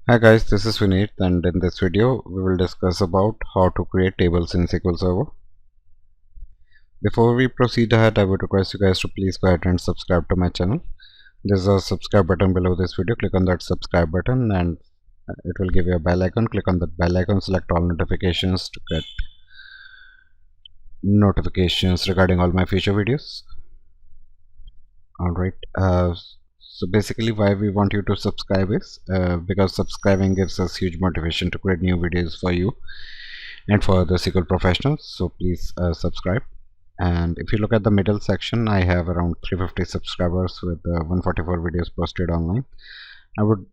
Hi guys, this is Vineet, and in this video we will discuss about how to create tables in SQL Server. Before we proceed ahead, I would request you guys to please go ahead and subscribe to my channel. There's a subscribe button below this video. Click on that subscribe button and it will give you a bell icon. Click on that bell icon, select all notifications to get notifications regarding all my future videos. Alright, so basically why we want you to subscribe is because subscribing gives us huge motivation to create new videos for you and for the SQL professionals. So please subscribe. And if you look at the middle section, I have around 350 subscribers with 144 videos posted online. I would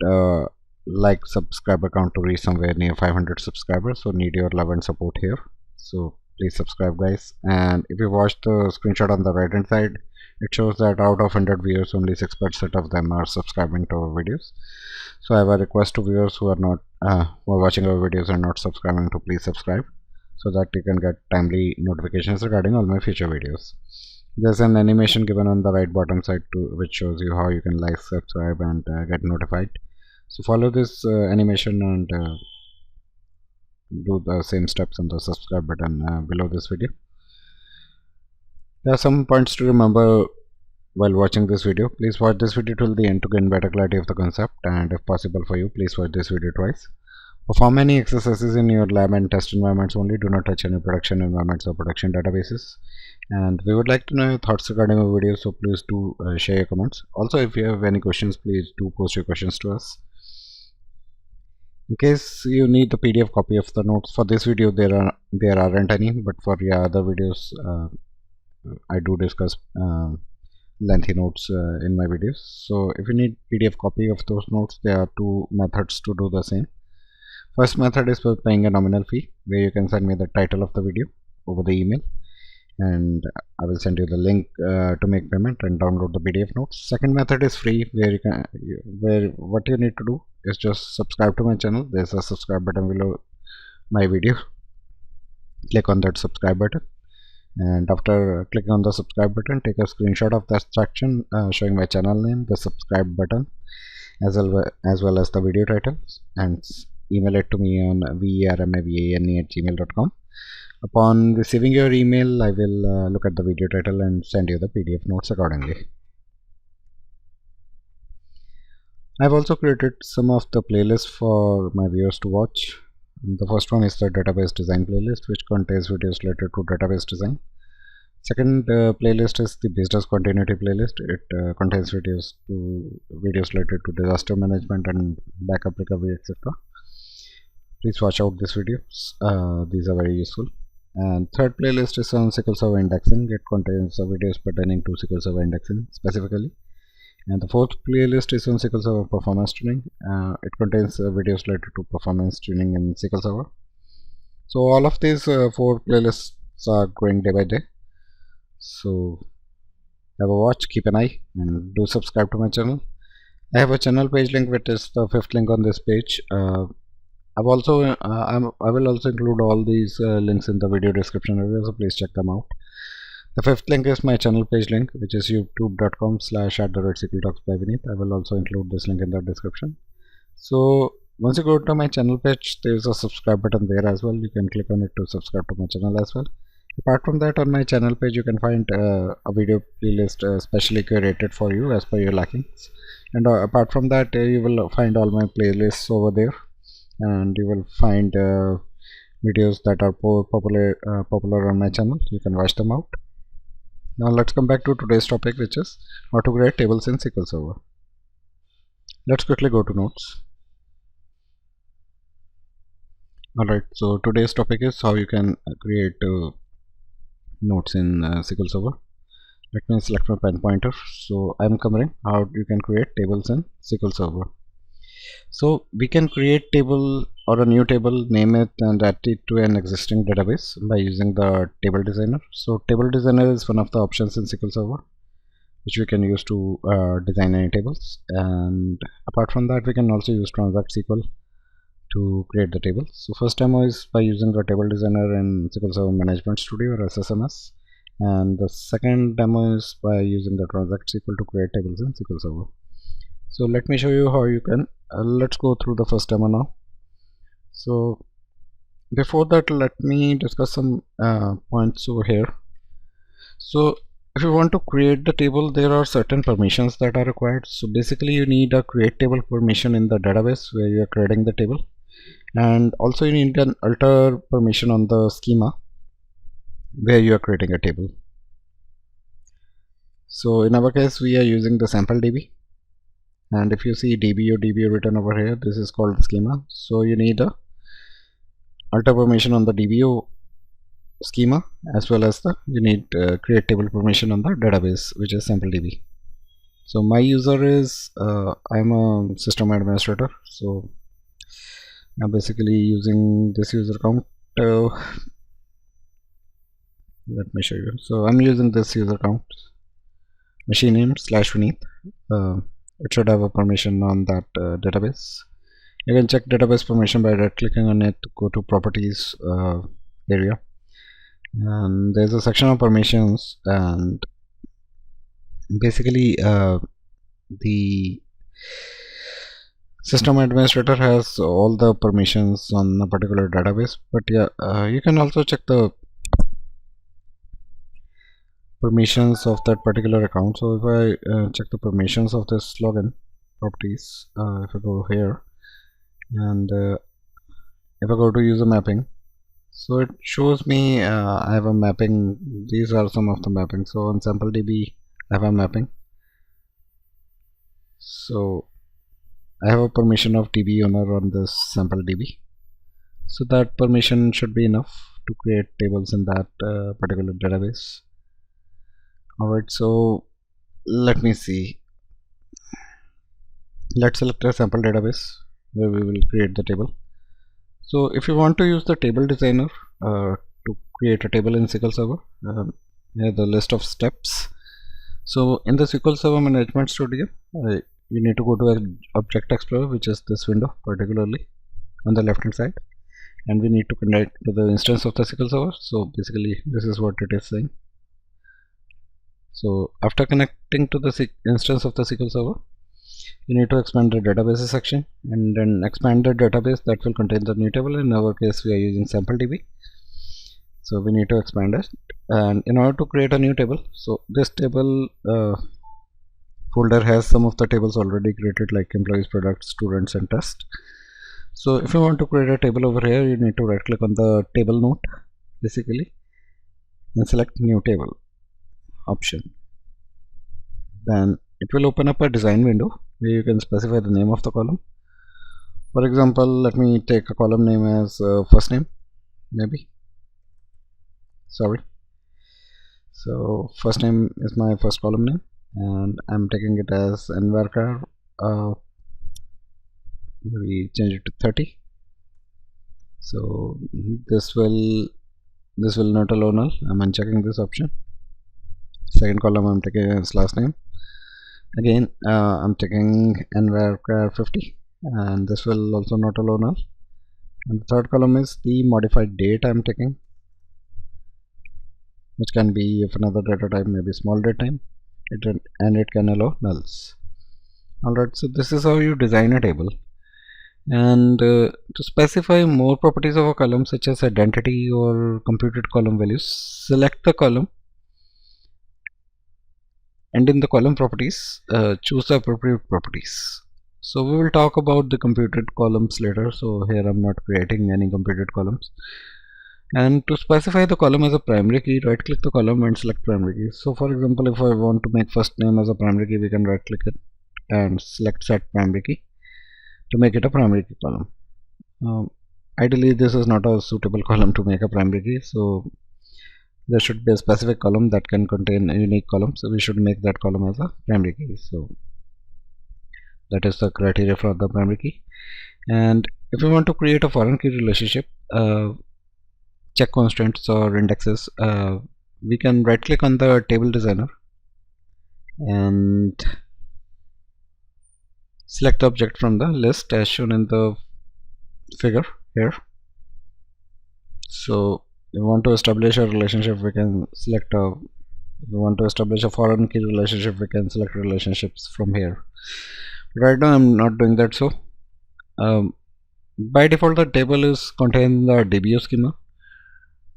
like subscriber count to reach somewhere near 500 subscribers, so need your love and support here. So please subscribe guys. And if you watch the screenshot on the right hand side, it shows that out of 100 viewers, only 6% of them are subscribing to our videos. So I have a request to viewers who are not who are watching our videos and not subscribing to please subscribe, so that you can get timely notifications regarding all my future videos. There's an animation given on the right bottom side too, which shows you how you can like, subscribe, and get notified. So follow this animation and do the same steps on the subscribe button below this video. There are some points to remember while watching this video. Please watch this video till the end to gain better clarity of the concept, and if possible for you, please watch this video twice. Perform any exercises in your lab and test environments only. Do not touch any production environments or production databases. And we would like to know your thoughts regarding our video, so please do share your comments. Also, if you have any questions, please do post your questions to us. In case you need the PDF copy of the notes for this video, there aren't any, but for your other videos, I do discuss lengthy notes in my videos. So if you need PDF copy of those notes, there are two methods to do the same. First method is by paying a nominal fee, where you can send me the title of the video over the email, and I will send you the link to make payment and download the PDF notes. Second method is free, where what you need to do is just subscribe to my channel. There's a subscribe button below my video. Click on that subscribe button, and after clicking on the subscribe button, take a screenshot of that section showing my channel name, the subscribe button, as well as the video titles, and email it to me on vermavane@gmail.com. Upon receiving your email, I will look at the video title and send you the PDF notes accordingly. I've also created some of the playlists for my viewers to watch. The first one is the database design playlist, which contains videos related to database design. Second playlist is the business continuity playlist. It contains videos related to disaster management and backup recovery, etc. Please watch out these videos. These are very useful. And third playlist is on SQL Server indexing. It contains videos pertaining to SQL Server indexing specifically. And the fourth playlist is on SQL Server performance tuning. It contains videos related to performance tuning in SQL Server. So all of these four playlists are growing day by day. So have a watch, keep an eye, and do subscribe to my channel. I have a channel page link, which is the fifth link on this page. I will also include all these links in the video description area, so please check them out. The fifth link is my channel page link, which is youtube.com/@SQL Talks by Vineet. I will also include this link in the description. So once you go to my channel page, there is a subscribe button there as well. You can click on it to subscribe to my channel as well. Apart from that, on my channel page, you can find a video playlist specially curated for you as per your likings. And apart from that, you will find all my playlists over there, and you will find videos that are popular on my channel. You can watch them out. Now let's come back to today's topic, which is how to create tables in SQL Server. Let's quickly go to notes. Alright, so today's topic is how you can create notes in SQL Server. Let me select my pen pointer. So I'm covering how you can create tables in SQL Server. So we can create table or a new table, name it, and add it to an existing database by using the table designer. So table designer is one of the options in SQL Server which we can use to design any tables. And apart from that, we can also use Transact-SQL to create the tables. So first demo is by using the table designer in SQL Server Management Studio or SSMS, and the second demo is by using the Transact-SQL to create tables in SQL Server. So let me show you how you can let's go through the first demo now. So before that, let me discuss some points over here. So if you want to create the table, there are certain permissions that are required. So basically you need a create table permission in the database where you are creating the table, and also you need an alter permission on the schema where you are creating a table. So in our case we are using the sample DB, and if you see DB or DB written over here, this is called the schema. So you need a alter permission on the DBO schema, as well as you need create table permission on the database, which is sample DB. So my user is I'm a system administrator, so I'm basically using this user account. Let me show you. So I'm using this user account, machine name /Vineet. It should have a permission on that database. You can check database permission by right clicking on it, go to properties area, and there's a section of permissions, and basically the system administrator has all the permissions on a particular database. But yeah, you can also check the permissions of that particular account. So if I check the permissions of this login properties, if I go here and if I go to user mapping, so it shows me I have a mapping. These are some of the mapping. So on sample DB I have a mapping, so I have a permission of DB owner on this sample DB, so that permission should be enough to create tables in that particular database. Alright, so let me see. Let's select a sample database where we will create the table. So if you want to use the table designer to create a table in SQL Server, here the list of steps. So in the SQL Server Management Studio, you need to go to Object Explorer, which is this window particularly on the left hand side, and we need to connect to the instance of the SQL Server. So basically this is what it is saying. So after connecting to the instance of the SQL Server, you need to expand the databases section and then expand the database that will contain the new table. In our case we are using sample DB, so we need to expand it. And in order to create a new table, so this table folder has some of the tables already created, like employees, products, students, and test. So if you want to create a table over here, you need to right click on the table node basically and select new table option. Then it will open up a design window where you can specify the name of the column. For example, let me take a column name as first name, maybe. Sorry. So first name is my first column name, and I'm taking it as varchar. Maybe change it to 30. So this will not allow null. I'm unchecking this option. Second column I'm taking as last name. Again, I'm taking varchar 50, and this will also not allow null. And the third column is the modified date I'm taking, which can be of another data type, maybe small date time, and it can allow nulls. Alright, so this is how you design a table. And to specify more properties of a column, such as identity or computed column values, select the column, and in the column properties, choose the appropriate properties. So we will talk about the computed columns later, so here I'm not creating any computed columns. And to specify the column as a primary key, right click the column and select primary key. So for example, if I want to make first name as a primary key, we can right click it and select set primary key to make it a primary key column. Ideally this is not a suitable column to make a primary key, so there should be a specific column that can contain a unique column, so we should make that column as a primary key. So that is the criteria for the primary key. And if we want to create a foreign key relationship, check constraints or indexes, we can right click on the table designer and select the object from the list as shown in the figure here. So if we want to establish a relationship, we can select if we want to establish a foreign key relationship, we can select relationships from here. Right now I'm not doing that, so By default, the table is contained in the DBO schema.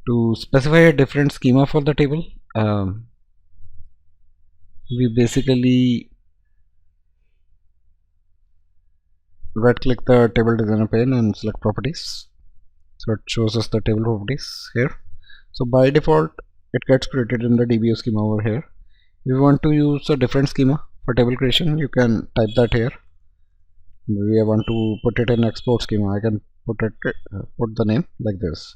To specify a different schema for the table, we basically right click the table designer pane and select properties. So it shows us the table properties here. So by default, it gets created in the DBO schema over here. If you want to use a different schema for table creation, you can type that here. Maybe I want to put it in export schema. I can put the name like this.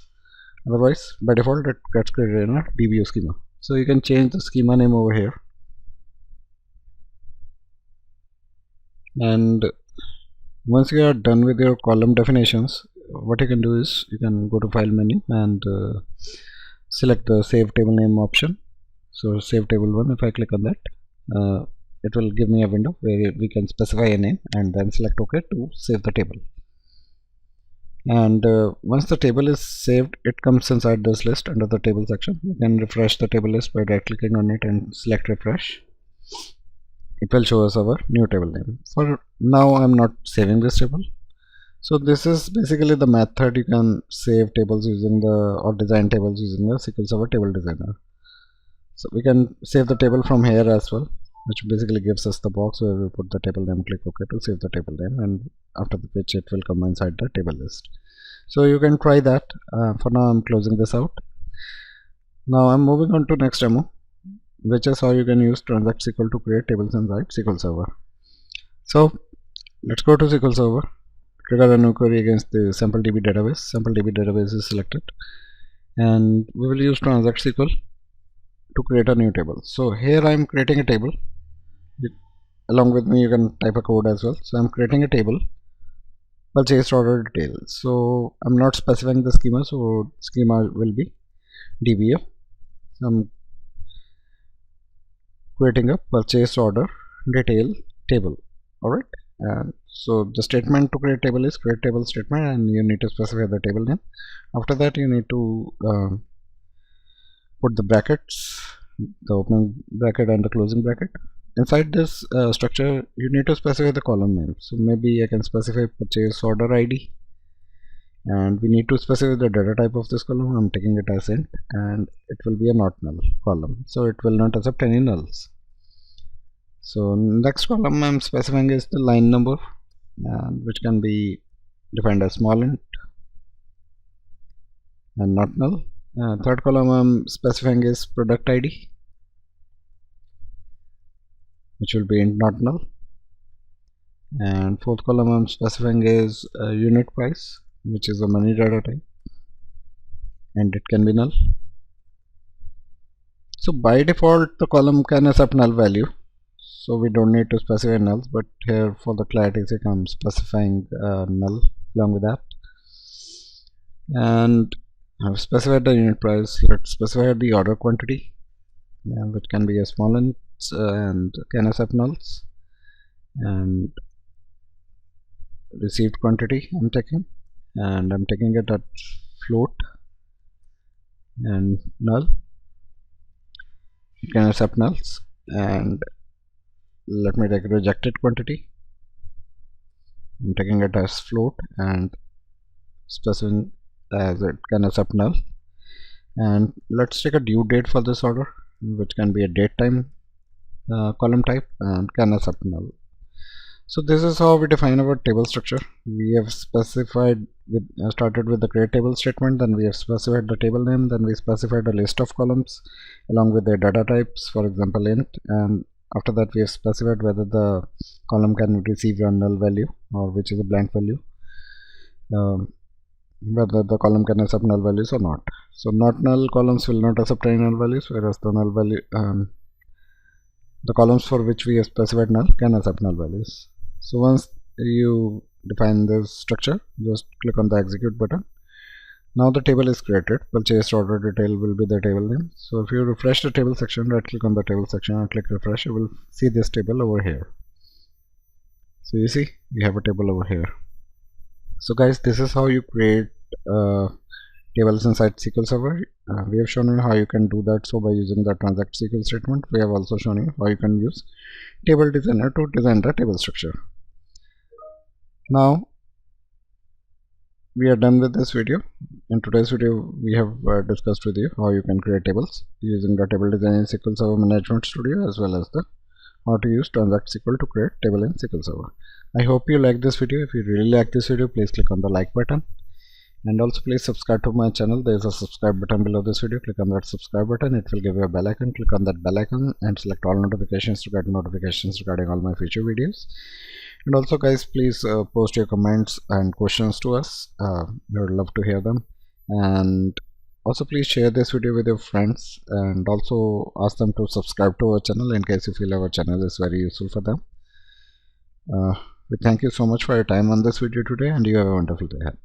Otherwise, by default, it gets created in a DBO schema. So you can change the schema name over here. And once you are done with your column definitions, what you can do is you can go to file menu and select the save table name option. So save table 1, if I click on that, it will give me a window where we can specify a name and then select OK to save the table. And once the table is saved, it comes inside this list under the table section. You can refresh the table list by right clicking on it and select refresh. It will show us our new table name. For now, I'm not saving this table. So this is basically the method you can save tables using or design tables using the SQL Server Table Designer. So we can save the table from here as well, which basically gives us the box where we put the table name, click OK to save the table name, and after which it will come inside the table list. So you can try that. For now, I'm closing this out. Now I'm moving on to next demo, which is how you can use Transact-SQL to create tables inside SQL Server. So let's go to SQL Server, trigger a new query against the SampleDB database. SampleDB database is selected, and we will use Transact-SQL to create a new table. So here I am creating a table. Along with me, you can type a code as well. So I'm creating a table, purchase order details. So I'm not specifying the schema, so schema will be DBO. So I'm creating a purchase order detail table. Alright, and so the statement to create table is create table statement, and you need to specify the table name. After that, you need to put the brackets, the opening bracket and the closing bracket. Inside this structure, you need to specify the column name. So maybe I can specify purchase order ID, and we need to specify the data type of this column. I'm taking it as int, and it will be a not null column, so it will not accept any nulls. So next column I'm specifying is the line number, which can be defined as small int and not null. Third column I'm specifying is product ID, which will be int not null. And fourth column I'm specifying is unit price, which is a money data type, and it can be null. So by default, the column can accept null value, so we don't need to specify nulls, but here for the clarity's sake I'm specifying null along with that. And I've specified the unit price. Let's specify the order quantity, which can be a small int and can accept nulls, and received quantity I'm taking, and I'm taking it at float and null. It can accept nulls, and let me take rejected quantity. I'm taking it as float and specifying as it can accept null. And let's take a due date for this order, which can be a date time column type and can accept null. So this is how we define our table structure. We have specified started with the create table statement, then we have specified the table name, then we specified a list of columns along with their data types, for example int, and after that we have specified whether the column can receive a null value or which is a blank value, whether the column can accept null values or not. So not null columns will not accept any null values, whereas the null value the columns for which we have specified null can accept null values. So once you define this structure, just click on the execute button. Now the table is created. Purchase order detail will be the table name. So if you refresh the table section, right click on the table section and click refresh, you will see this table over here. So you see we have a table over here. So guys, this is how you create tables inside SQL Server. We have shown you how you can do that so by using the Transact-SQL statement. We have also shown you how you can use table designer to design the table structure. Now we are done with this video. In today's video, we have discussed with you how you can create tables using the table design in SQL Server Management Studio, as well as the how to use Transact-SQL to create table in SQL Server. I hope you like this video. If you really like this video, please click on the like button, and also please subscribe to my channel. There is a subscribe button below this video. Click on that subscribe button. It will give you a bell icon. Click on that bell icon and select all notifications to get notifications regarding all my future videos. And also guys, please post your comments and questions to us. We would love to hear them. And also please share this video with your friends, and also ask them to subscribe to our channel in case you feel our channel is very useful for them. We thank you so much for your time on this video today, and you have a wonderful day ahead.